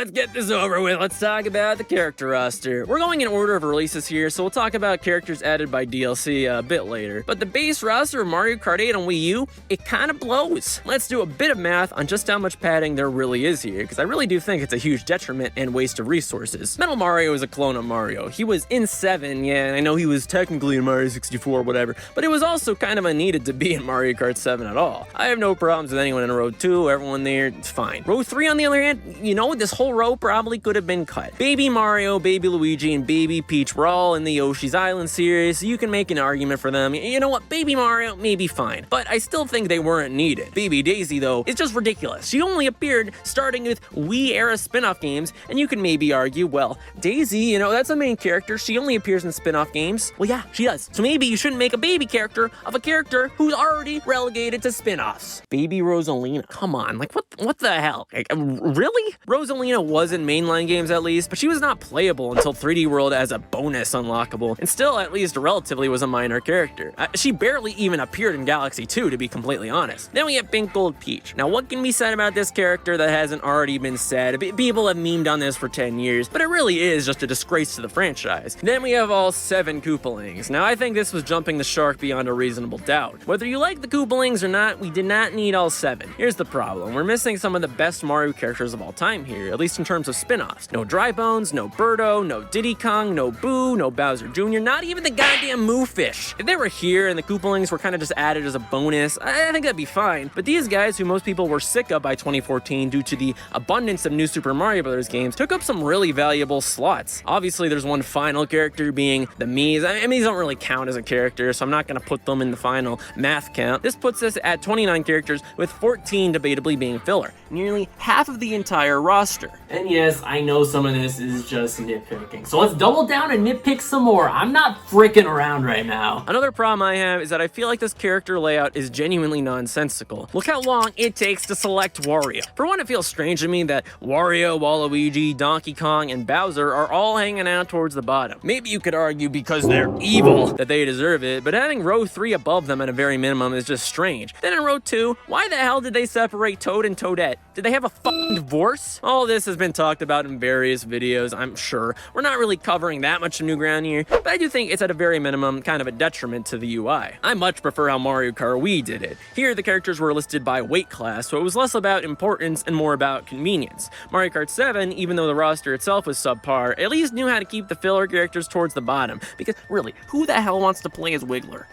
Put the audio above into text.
let's get this over with. Let's talk about the character roster. We're going in order of releases here, so we'll talk about characters added by DLC a bit later. But the base roster of Mario Kart 8 on Wii U, it kind of blows. Let's do a bit of math on just how much padding there really is here, because I really do think it's a huge detriment and waste of resources. Metal Mario is a clone of Mario. He was in 7, yeah, and I know he was technically in Mario 64 or whatever, but it was also kind of unneeded to be in Mario Kart 7 at all. I have no problems with anyone in Row 2, everyone there, it's fine. Row 3 on the other hand, you know, this whole row probably could have been cut. Baby Mario, Baby Luigi, and Baby Peach were all in the Yoshi's Island series, so you can make an argument for them. You know what, Baby Mario may be fine, but I still think they weren't needed. Baby Daisy, though, is just ridiculous. She only appeared starting with Wii-era spin-off games, and you can maybe argue, well, Daisy, you know, that's a main character, she only appears in spin-off games. Well, yeah, she does. So maybe you shouldn't make a baby character of a character who's already relegated to spin-offs. Baby Rosalina. Come on, like, what the hell? Like, really? Rosalina was in mainline games at least, but she was not playable until 3D World as a bonus unlockable, and still at least relatively was a minor character. She barely even appeared in Galaxy 2, to be completely honest. Then we have Pink Gold Peach. Now, what can be said about this character that hasn't already been said? People have memed on this for 10 years, but it really is just a disgrace to the franchise. Then we have all 7 Koopalings. Now, I think this was jumping the shark beyond a reasonable doubt. Whether you like the Koopalings or not, we did not need all 7. Here's the problem. We're missing some of the best Mario characters of all time here, at least in terms of spin-offs. No Dry Bones, no Birdo, no Diddy Kong, no Boo, no Bowser Jr., not even the goddamn Moofish. If they were here and the Koopalings were kind of just added as a bonus, I think that'd be fine. But these guys, who most people were sick of by 2014 due to the abundance of new Super Mario Bros. Games, took up some really valuable slots. Obviously, there's one final character being the Mii's. I mean, these don't really count as a character, so I'm not going to put them in the final math count. This puts us at 29 characters, with 14 debatably being filler, nearly half of the entire roster. And yes, I know some of this is just nitpicking, so let's double down and nitpick some more. I'm not freaking around right now. Another problem I have is that I feel like this character layout is genuinely nonsensical. Look how long it takes to select Wario. For one, it feels strange to me that Wario, Waluigi, Donkey Kong, and Bowser are all hanging out towards the bottom. Maybe you could argue because they're evil that they deserve it, but having row 3 above them at a very minimum is just strange. Then in row 2, why the hell did they separate Toad and Toadette? Did they have a fucking divorce? All this has been talked about in various videos, I'm sure. We're not really covering that much new ground here, but I do think it's at a very minimum kind of a detriment to the UI. I much prefer how Mario Kart Wii did it. Here, the characters were listed by weight class, so it was less about importance and more about convenience. Mario Kart 7, even though the roster itself was subpar, at least knew how to keep the filler characters towards the bottom, because really, who the hell wants to play as Wiggler?